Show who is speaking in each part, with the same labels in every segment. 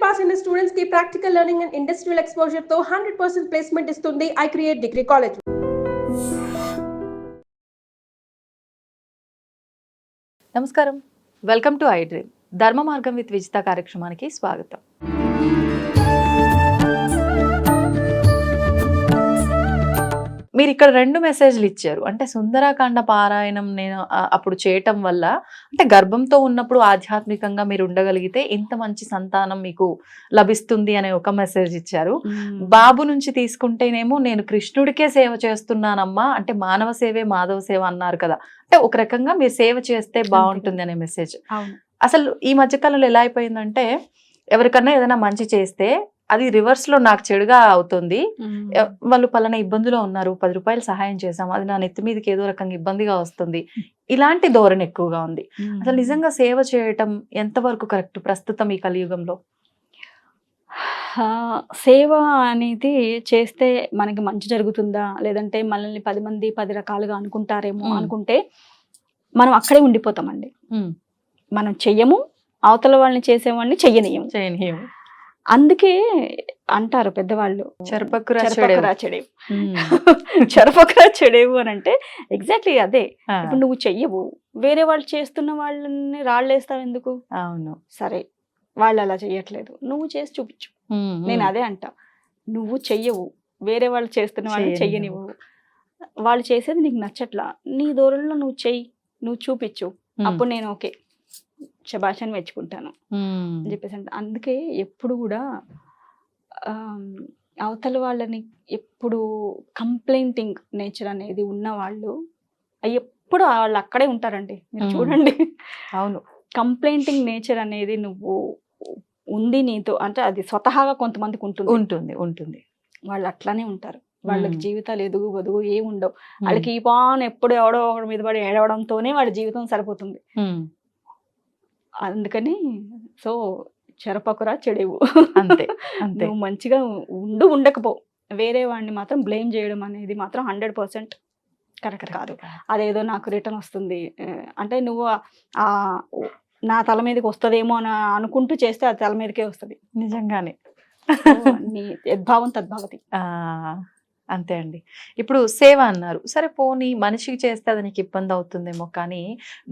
Speaker 1: Pass అయిన students కి practical learning and industrial exposure తో 100% ప్లేస్మెంట్ ఇస్తుంది ఐ క్రియేట్ డిగ్రీ కాలేజ్.
Speaker 2: నమస్కారం, వెల్కమ్ టు ఐ డ్రీమ్. ధర్మ మార్గం విత్ విజిత కార్యక్రమానికి స్వాగతం. మీరు ఇక్కడ 2 మెసేజ్లు ఇచ్చారు. అంటే సుందరాకాండ పారాయణం నేను అప్పుడు చేయటం వల్ల, అంటే గర్భంతో ఉన్నప్పుడు ఆధ్యాత్మికంగా మీరు ఉండగలిగితే ఇంత మంచి సంతానం మీకు లభిస్తుంది అనే ఒక మెసేజ్ ఇచ్చారు. బాబు నుంచి తీసుకుంటేనేమో నేను కృష్ణుడికే సేవ చేస్తున్నానమ్మా, అంటే మానవ సేవే మాధవ సేవ అన్నారు కదా, అంటే ఒక రకంగా మీరు సేవ చేస్తే బాగుంటుంది అనే మెసేజ్. అసలు ఈ మధ్యకాలంలో ఎలా అయిపోయిందంటే, ఎవరికన్నా ఏదైనా మంచి చేస్తే అది రివర్స్ లో నాకు చెడుగా అవుతుంది. వాళ్ళు పలానా ఇబ్బందిలో ఉన్నారు, 10 రూపాయలు సహాయం చేశాం, అది నా నెత్తి మీదకి ఏదో రకంగా ఇబ్బందిగా వస్తుంది, ఇలాంటి ధోరణి ఎక్కువగా ఉంది. అసలు నిజంగా సేవ చేయటం ఎంతవరకు కరెక్ట్ ప్రస్తుతం ఈ కలియుగంలో?
Speaker 3: సేవ అనేది చేస్తే మనకి మంచి జరుగుతుందా, లేదంటే మనల్ని 10 మంది 10 రకాలుగా అనుకుంటారేమో అనుకుంటే మనం అక్కడే ఉండిపోతామండి. మనం చెయ్యము, అవతల వాళ్ళని చేసేవాడిని చెయ్యనియము. అందుకే అంటారు పెద్దవాళ్ళు, చెరపకురా చెడేవు అని. అంటే ఎగ్జాక్ట్లీ అదే. ఇప్పుడు నువ్వు చెయ్యవు, వేరే వాళ్ళు చేస్తున్న వాళ్ళని రాళ్ళేస్తావు ఎందుకు?
Speaker 2: అవును,
Speaker 3: సరే వాళ్ళు అలా చెయ్యట్లేదు, నువ్వు చేసి చూపించు. నేను అదే అంట, నువ్వు చెయ్యవు, వేరే వాళ్ళు చేస్తున్న వాళ్ళని చెయ్యనివ్వు. వాళ్ళు చేసేది నీకు నచ్చట్లా, నీ దూరంలో నువ్వు చెయ్యి, నువ్వు చూపించు, అప్పుడు నేను ఓకే శభాషని మెచ్చుకుంటాను అని చెప్పేసి అంట. అందుకే ఎప్పుడు కూడా అవతల వాళ్ళని ఎప్పుడు కంప్లైంటింగ్ నేచర్ అనేది ఉన్న వాళ్ళు ఎప్పుడు వాళ్ళు అక్కడే ఉంటారండి. మీరు చూడండి.
Speaker 2: అవును,
Speaker 3: కంప్లైంటింగ్ నేచర్ అనేది నువ్వు ఉంది నీతో, అంటే అది స్వతహాగా కొంతమందికి ఉంటుంది. వాళ్ళు అట్లానే ఉంటారు. వాళ్ళకి జీవితాలు ఎదుగు బదుగు ఏమి ఉండవు. వాళ్ళకి ఈ పాన్ ఎప్పుడు ఎవడో ఒకటి మీద పడి ఏడవడంతోనే వాడి జీవితం సరిపోతుంది. అందుకని సో చెరపకురా చెడేవు.
Speaker 2: అంతే.
Speaker 3: నువ్వు మంచిగా ఉండకపో, వేరే వాడిని మాత్రం బ్లేమ్ చేయడం అనేది మాత్రం 100% కరెక్ట్ కాదు. అదేదో నాకు రిటర్న్ వస్తుంది అంటే నువ్వు నా తల మీదకి వస్తుందేమో అని అనుకుంటూ చేస్తే అది తల మీదకే వస్తుంది.
Speaker 2: నిజంగానే
Speaker 3: నీ యద్భావం తద్భావతి.
Speaker 2: అంతే అండి. ఇప్పుడు సేవ అన్నారు, సరే పోనీ మనిషికి చేస్తే అది నీకు ఇబ్బంది అవుతుందేమో, కానీ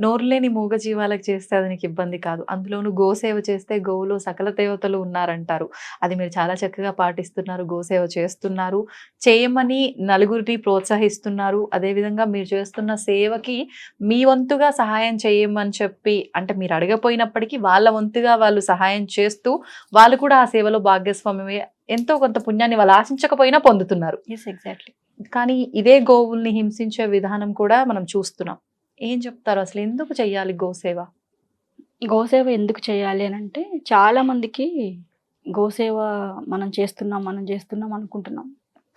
Speaker 2: నోరులేని మూగ జీవాలకు చేస్తే అది నీకు ఇబ్బంది కాదు. అందులోనూ గోసేవ చేస్తే గోవులో సకల దేవతలు ఉన్నారంటారు. అది మీరు చాలా చక్కగా పాటిస్తున్నారు, గోసేవ చేస్తున్నారు, చేయమని నలుగురిని ప్రోత్సహిస్తున్నారు. అదేవిధంగా మీరు చేస్తున్న సేవకి మీ వంతుగా సహాయం చేయమని చెప్పి, అంటే మీరు అడగపోయినప్పటికీ వాళ్ళ వంతుగా వాళ్ళు సహాయం చేస్తూ వాళ్ళు కూడా ఆ సేవలో భాగస్వామ్యమే, ఎంతో కొంత పుణ్యాన్ని వాళ్ళు ఆశించకపోయినా పొందుతున్నారు.
Speaker 3: ఎగ్జాక్ట్లీ.
Speaker 2: కానీ ఇదే గోవుల్ని హింసించే విధానం కూడా మనం చూస్తున్నాం. ఏం చెప్తారు, అసలు ఎందుకు చెయ్యాలి గోసేవ?
Speaker 3: గోసేవ ఎందుకు చేయాలి అని అంటే, చాలా మందికి గోసేవ మనం చేస్తున్నాం అనుకుంటున్నాం,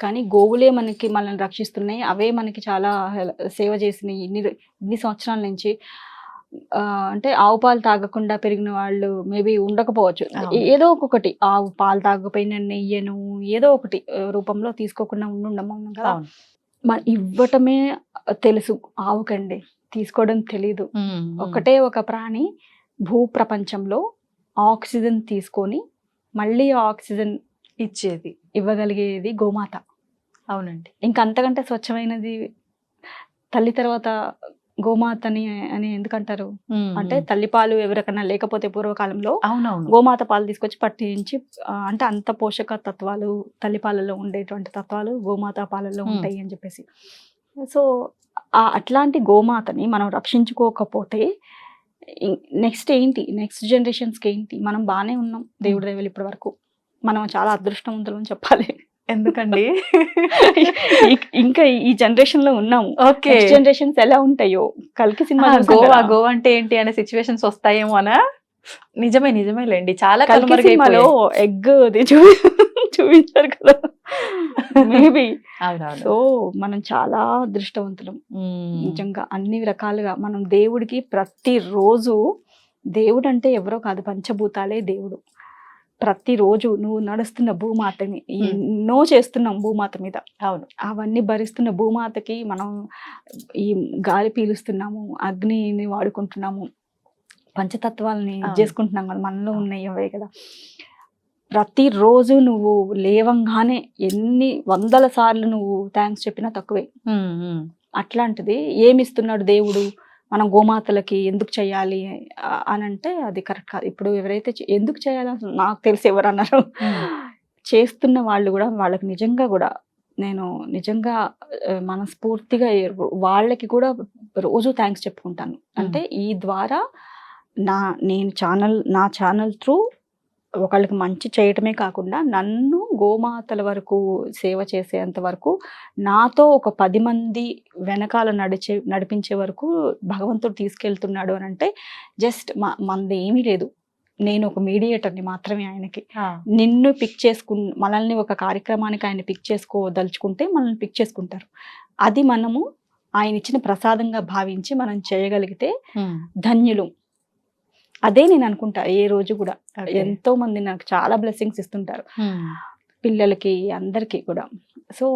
Speaker 3: కానీ గోవులే మనల్ని రక్షిస్తున్నాయి, అవే మనకి చాలా సేవ చేసినాయి ఇన్ని సంవత్సరాల నుంచి. అంటే ఆవు పాలు తాగకుండా పెరిగిన వాళ్ళు మేబీ ఉండకపోవచ్చు. ఏదో ఒకటి, ఆవు పాలు తాగకపోయిన నెయ్యను ఏదో ఒకటి రూపంలో తీసుకోకుండా ఉండము కదా. ఇవ్వటమే తెలుసు ఆవుకండి, తీసుకోవడం తెలీదు. ఒకటే ఒక ప్రాణి భూ ప్రపంచంలో ఆక్సిజన్ తీసుకొని మళ్ళీ ఆక్సిజన్ ఇవ్వగలిగేది గోమాత.
Speaker 2: అవునండి.
Speaker 3: ఇంకంతకంటే స్వచ్ఛమైనది తల్లి తర్వాత గోమాతని అని ఎందుకంటారు అంటే, తల్లిపాలు ఎవరికైనా లేకపోతే పూర్వకాలంలో గోమాత పాలు తీసుకొచ్చి పట్టించి, అంటే అంత పోషక తత్వాలు తల్లిపాలలో ఉండేటువంటి తత్వాలు గోమాత పాలల్లో ఉంటాయి అని చెప్పేసి. సో అట్లాంటి గోమాతని మనం రక్షించుకోకపోతే నెక్స్ట్ జనరేషన్స్కి ఏంటి? మనం బాగానే ఉన్నాం దేవుడి దయవల్ల ఇప్పటి వరకు, మనం చాలా అదృష్టవంతులు అని చెప్పాలి.
Speaker 2: ఎందుకండి?
Speaker 3: ఇంకా ఈ జనరేషన్ లో ఉన్నాము. నెక్స్ట్ జనరేషన్స్ ఎలా ఉంటాయో కల్కి సినిమా
Speaker 2: గోవా అంటే ఏంటి అనే సిచ్యువేషన్స్ వస్తాయేమో అనా? నిజమే లేండి. చాలా
Speaker 3: సినిమాలో ఎగ్ చూపించారు కదా మేబీ. సో మనం చాలా అదృష్టవంతులం నిజంగా, అన్ని రకాలుగా. మనం దేవుడికి ప్రతిరోజు, దేవుడు అంటే ఎవరో కాదు, పంచభూతాలే దేవుడు. ప్రతిరోజు నువ్వు నడుస్తున్న భూమాతని ఎన్నో చేస్తున్నాం భూమాత మీద.
Speaker 2: అవును,
Speaker 3: అవన్నీ భరిస్తున్న భూమాతకి మనం ఈ గాలి పీలుస్తున్నాము, అగ్నిని వాడుకుంటున్నాము, పంచతత్వాలని చేసుకుంటున్నాం కదా, మనలో ఉన్నాయి అవే కదా. ప్రతిరోజు నువ్వు లేవంగానే ఎన్ని వందల సార్లు నువ్వు థ్యాంక్స్ చెప్పినా తక్కువే. అట్లాంటిది ఏమిస్తున్నాడు దేవుడు మనం గోమాతలకి ఎందుకు చేయాలి అని అంటే అది కరెక్ట్ కాదు. ఇప్పుడు ఎవరైతే ఎందుకు చేయాలి అసలు నాకు తెలిసి ఎవరు అన్నారు, చేస్తున్న వాళ్ళు కూడా వాళ్ళకి నిజంగా కూడా నేను నిజంగా మనస్ఫూర్తిగా వాళ్ళకి కూడా రోజు థ్యాంక్స్ చెప్పుకుంటాను. అంటే ఈ ద్వారా నా ఛానల్ త్రూ ఒకళ్ళకి మంచి చేయటమే కాకుండా నన్ను గోమాతల వరకు సేవ చేసేంత వరకు నాతో ఒక 10 మంది వెనకాల నడిపించే వరకు భగవంతుడు తీసుకెళ్తున్నాడు అని అంటే జస్ట్ మనది ఏమీ లేదు. నేను ఒక మీడియేటర్ని మాత్రమే ఆయనకి. నిన్ను మనల్ని ఒక కార్యక్రమానికి ఆయన పిక్ చేసుకోదలుచుకుంటే మనల్ని పిక్ చేసుకుంటారు. అది మనము ఆయన ఇచ్చిన ప్రసాదంగా భావించి మనం చేయగలిగితే ధన్యులు. అదే నేను అనుకుంటా ఏ రోజు కూడా. ఎంతో మంది నాకు చాలా బ్లెస్సింగ్స్ ఇస్తుంటారు, పిల్లలకి అందరికీ కూడా. సో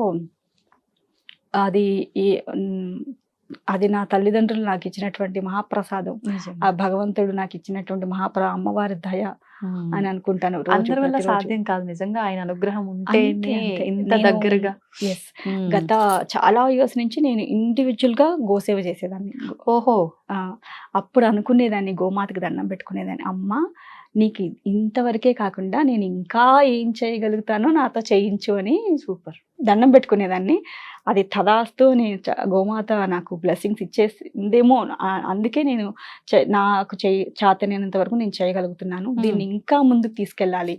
Speaker 3: అది నా తల్లిదండ్రులు నాకు ఇచ్చినటువంటి మహాప్రసాదం, ఆ భగవంతుడు నాకు ఇచ్చినటువంటి అమ్మవారి దయ అని అనుకుంటాను.
Speaker 2: అందరి వల్ల సాధ్యం కాదు నిజంగా, ఆయన అనుగ్రహం ఉంటేనే ఇంత దగ్గరగా.
Speaker 3: గత చాలా ఇయర్స్ నుంచి నేను ఇండివిజువల్ గా గోసేవ చేసేదాన్ని.
Speaker 2: ఓహో.
Speaker 3: అప్పుడు అనుకునేదాన్ని, గోమాతకి దండం పెట్టుకునేదాన్ని, అమ్మ నీకు ఇంతవరకే కాకుండా నేను ఇంకా ఏం చేయగలుగుతానో నాతో చేయించు అని సూపర్ దండం పెట్టుకునేదాన్ని. అది తదాస్తు నేను గోమాత నాకు బ్లెస్సింగ్స్ ఇచ్చేసిందేమో, అందుకే నేను నాకు చాతనైనంత వరకు నేను చేయగలుగుతున్నాను. దీన్ని ఇంకా ముందుకు తీసుకెళ్ళాలి.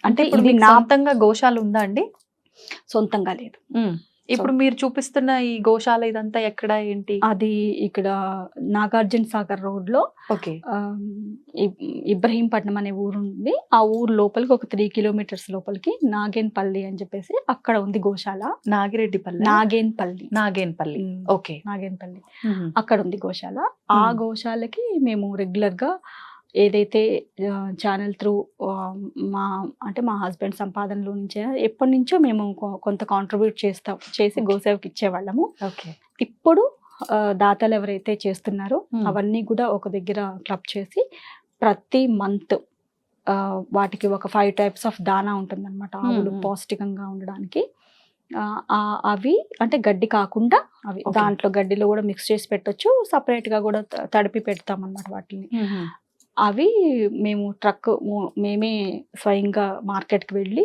Speaker 2: అంటే ఇది సొంతంగా గోశాల ఉందా అండి?
Speaker 3: సొంతంగా లేదు.
Speaker 2: ఇప్పుడు మీరు చూపిస్తున్న ఈ గోశాల ఇదంతా ఎక్కడ ఏంటి?
Speaker 3: అది ఇక్కడ నాగార్జున సాగర్ రోడ్ లో ఇబ్రహీంపట్నం అనే ఊరు ఉంది. ఆ ఊరు లోపలికి ఒక 3 కిలోమీటర్స్ లోపలికి నాగేన్పల్లి అని చెప్పేసి అక్కడ ఉంది గోశాల. నాగేన్పల్లి
Speaker 2: ఓకే,
Speaker 3: నాగేన్పల్లి అక్కడ ఉంది గోశాల. ఆ గోశాలకి మేము రెగ్యులర్ గా ఏదైతే ఛానల్ త్రూ మా హస్బెండ్ సంపాదనలో నుంచే ఎప్పటి నుంచో మేము కొంత కాంట్రిబ్యూట్ చేసి గోసేవకి ఇచ్చేవాళ్ళము. ఇప్పుడు దాతలు ఎవరైతే చేస్తున్నారో అవన్నీ కూడా ఒక దగ్గర క్లబ్ చేసి ప్రతి మంత్ వాటికి ఒక 5 టైప్స్ ఆఫ్ దానా ఉంటుందన్నమాట, ఆవులు పౌష్టికంగా ఉండడానికి. అవి అంటే గడ్డి కాకుండా అవి దాంట్లో గడ్డిలో కూడా మిక్స్ చేసి పెట్టొచ్చు, సపరేట్ గా కూడా తడిపి పెడతాం అన్నమాట వాటిని. అవి మేము మేమే స్వయంగా మార్కెట్కి వెళ్ళి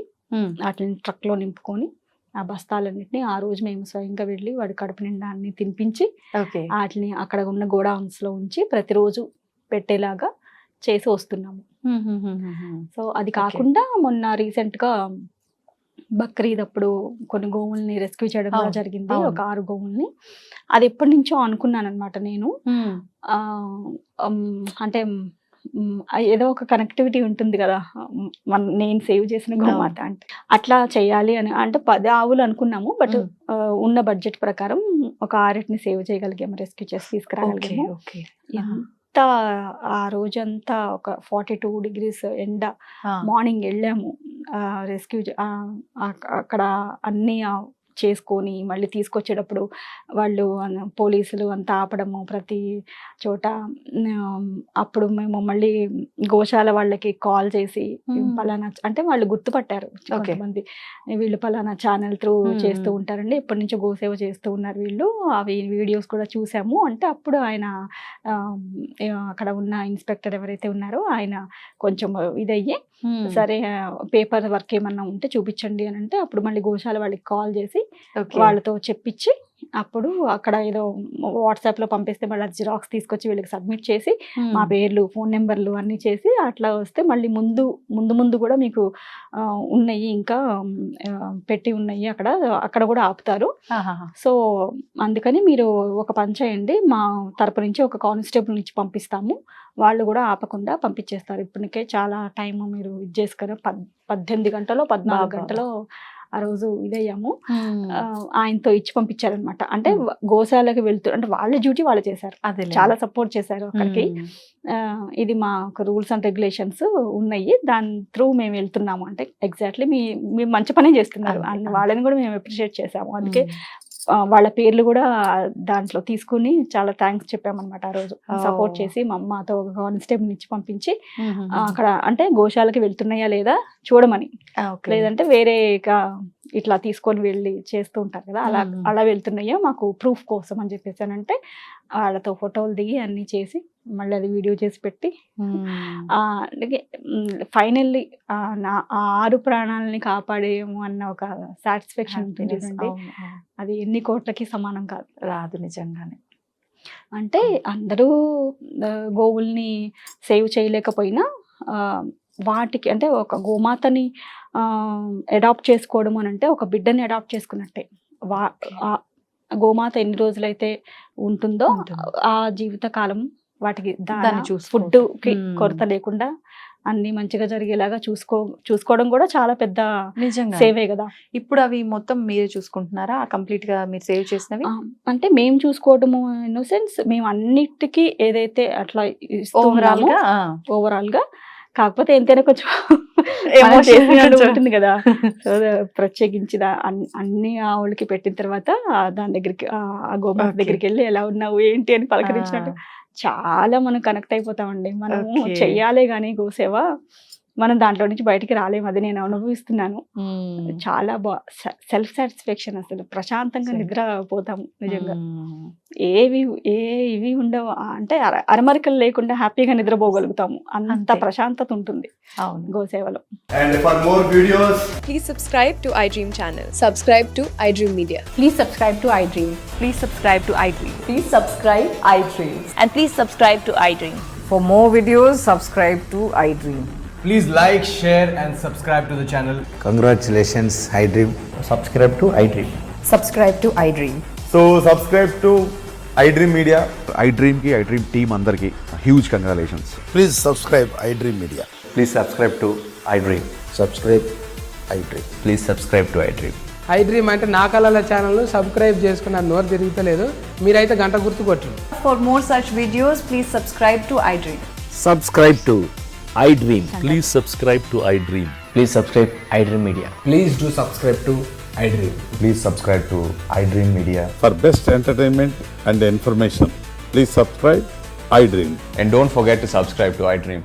Speaker 3: వాటిని ట్రక్లో నింపుకొని ఆ బస్తాలన్నింటినీ ఆ రోజు మేము స్వయంగా వెళ్ళి వాడి కడుపు నిండా అన్ని తినిపించి వాటిని అక్కడ ఉన్న గోడౌన్స్లో ఉంచి ప్రతిరోజు పెట్టేలాగా చేసి వస్తున్నాము. సో అది కాకుండా మొన్న రీసెంట్గా బక్రీద్ అప్పుడు కొన్ని గోవుల్ని రెస్క్యూ చేయడం కూడా జరిగింది, ఒక 6 గోవుల్ని. అది ఎప్పటి నుంచో అనుకున్నాను అనమాట నేను. అంటే ఏదో ఒక కనెక్టివిటీ ఉంటుంది కదా, నేను సేవ్ చేసిన గోమాత అంటే అట్లా చేయాలి అని. అంటే 10 ఆవులు అనుకున్నాము, బట్ ఉన్న బడ్జెట్ ప్రకారం ఒక 6ని సేవ్ చేయగలిగాము, రెస్క్యూ చేసి తీసుకురాగలిగాము. ఎంత ఆ రోజంతా ఒక 42 degrees ఎండ, మార్నింగ్ వెళ్ళాము రెస్క్యూ, అక్కడ అన్ని చేసుకొని మళ్ళీ తీసుకొచ్చేటప్పుడు వాళ్ళు పోలీసులు అంతా ఆపడము ప్రతి చోట. అప్పుడు మేము మళ్ళీ గోశాల వాళ్ళకి కాల్ చేసి పలానా, అంటే వాళ్ళు గుర్తుపట్టారు కొంతమంది, వీళ్ళు పలానా ఛానల్ త్రూ చేస్తూ ఉంటారండి, ఎప్పటి నుంచో గోసేవ చేస్తూ ఉన్నారు వీళ్ళు, అవి వీడియోస్ కూడా చూసాము అంటే అప్పుడు ఆయన అక్కడ ఉన్న ఇన్స్పెక్టర్ ఎవరైతే ఉన్నారో ఆయన కొంచెం ఇదయ్యి, సరే పేపర్ వర్క్ ఏమన్నా ఉంటే చూపించండి అని అంటే అప్పుడు మళ్ళీ గోశాల వాళ్ళకి కాల్ చేసి వాళ్ళతో చెప్పించి అప్పుడు అక్కడ ఏదో వాట్సాప్ లో పంపిస్తే మళ్ళీ జిరాక్స్ తీసుకొచ్చి వీళ్ళకి సబ్మిట్ చేసి మా పేర్లు, ఫోన్ నెంబర్లు అన్ని చేసి అట్లా వస్తే మళ్ళీ ముందు కూడా మీకు ఉన్నాయి, ఇంకా పెట్టి ఉన్నాయి అక్కడ కూడా ఆపుతారు. సో అందుకని మీరు ఒక పని చేయండి, మా తరపు నుంచి ఒక కానిస్టేబుల్ నుంచి పంపిస్తాము, వాళ్ళు కూడా ఆపకుండా పంపించేస్తారు. ఇప్పటికే చాలా టైం మీరు ఇది చేసుకుని 18 గంటలో 14 గంటలో ఆ రోజు ఇదయ్యాము. ఆయనతో ఇచ్చి పంపించారనమాట. అంటే గోశాలకు వెళ్తూ, అంటే వాళ్ళ డ్యూటీ వాళ్ళు చేశారు, చాలా సపోర్ట్ చేశారు అక్కడికి. ఇది మా రూల్స్ అండ్ రెగ్యులేషన్స్ ఉన్నాయి, దాని త్రూ మేము వెళ్తున్నాము అంటే ఎగ్జాక్ట్లీ మీరు మంచి పనే చేస్తున్నారు, వాళ్ళని కూడా మేము అప్రిషియేట్ చేసాము. అందుకే వాళ్ళ పేర్లు కూడా దాంట్లో తీసుకుని చాలా థ్యాంక్స్ చెప్పామన్నమాట ఆ రోజు.
Speaker 2: Oh.
Speaker 3: సపోర్ట్ చేసి మాతో ఒక కానిస్టేబుల్ ఇచ్చి పంపించి అక్కడ అంటే గోశాలకి వెళ్తున్నాయా లేదా చూడమని, లేదంటే వేరే ఇట్లా తీసుకొని వెళ్ళి చేస్తూ ఉంటారు కదా, అలా వెళ్తున్నాయా మాకు ప్రూఫ్ కోసం అని చెప్పేసానంటే వాళ్ళతో ఫోటోలు దిగి అన్ని చేసి మళ్ళీ అది వీడియో చేసి పెట్టి ఫైనల్లీ నా 6 ప్రాణాలని కాపాడేము అన్న ఒక సాటిస్ఫాక్షన్ ఉంటుంది చూడండి, అది ఎన్ని కోట్లకి సమానం కాదు,
Speaker 2: రాదు నిజంగానే.
Speaker 3: అంటే అందరూ గోవుల్ని సేవ్ చేయలేకపోయినా వాటికి అంటే ఒక గోమాతని అడాప్ట్ చేసుకోవడం అని అంటే ఒక బిడ్డని అడాప్ట్ చేసుకున్నట్టే. గోమాత ఎన్ని రోజులైతే ఉంటుందో ఆ జీవిత కాలం వాటికి ఫుడ్ కి కొరత లేకుండా అన్ని మంచిగా జరిగేలాగా చూసుకోవడం కూడా చాలా పెద్ద సేవే కదా.
Speaker 2: ఇప్పుడు అవి మొత్తం మీరే చూసుకుంటున్నారా కంప్లీట్ గా, మీరు సేవ్ చేసినవి?
Speaker 3: అంటే మేము చూసుకోవడము ఇన్ సెన్స్ మేము అన్నిటికీ ఏదైతే అట్లా ఓవరాల్ గా, కాకపోతే ఎంతైనా కొంచెం ఉంటుంది కదా. సో ప్రత్యేకించి అన్ని ఆవులకి పెట్టిన తర్వాత దాని దగ్గరికి ఆ గోమాత దగ్గరికి వెళ్ళి ఎలా ఉన్నావు ఏంటి అని పలకరించినట్టు చాలా మనం కనెక్ట్ అయిపోతామండి. మనము చెయ్యాలే గానీ గోసేవ, మనం దాంట్లో నుంచి బయటికి రాలేము. అది నేను అనుభవిస్తున్నాను. చాలా సెల్ఫ్ సాటిస్ఫాక్షన్, అసలు ప్రశాంతంగా నిద్రపోతాము నిజంగా. ఇవి ఉండవు అంటే అరమరికలు లేకుండా హ్యాపీగా నిద్రపోగలుగుతాము. అంత ప్రశాంతత ఉంటుంది గోసేవలో.
Speaker 4: And for more videos,
Speaker 5: Please subscribe to iDream channel. Subscribe to iDream Media.
Speaker 6: Please subscribe to iDream.
Speaker 7: Please subscribe to iDream.
Speaker 6: Please subscribe iDream.
Speaker 7: And please subscribe to iDream.
Speaker 6: For more videos, subscribe to iDream.
Speaker 4: please like, share and subscribe to the channel.
Speaker 8: Congratulations, iDream.
Speaker 9: Subscribe to iDream.
Speaker 6: Subscribe to iDream.
Speaker 9: So subscribe to iDream Media.
Speaker 10: iDream ki iDream team andarki huge congratulations.
Speaker 8: Please subscribe iDream Media.
Speaker 9: Please subscribe to iDream.
Speaker 8: Subscribe iDream.
Speaker 9: Please subscribe to iDream.
Speaker 11: iDream అంటే నా కళల channel subscribe చేసుకున్న నోరు తిరుగుతలేదు, మీరైతే గంట గుర్తు కొట్టండి.
Speaker 7: For more such videos, please subscribe to iDream.
Speaker 9: Subscribe to iDream.
Speaker 10: Please subscribe to iDream.
Speaker 9: Please subscribe iDream Media.
Speaker 4: Please do subscribe to iDream.
Speaker 9: Please subscribe to iDream Media.
Speaker 10: For best entertainment and information, please subscribe iDream.
Speaker 9: And don't forget to subscribe to iDream.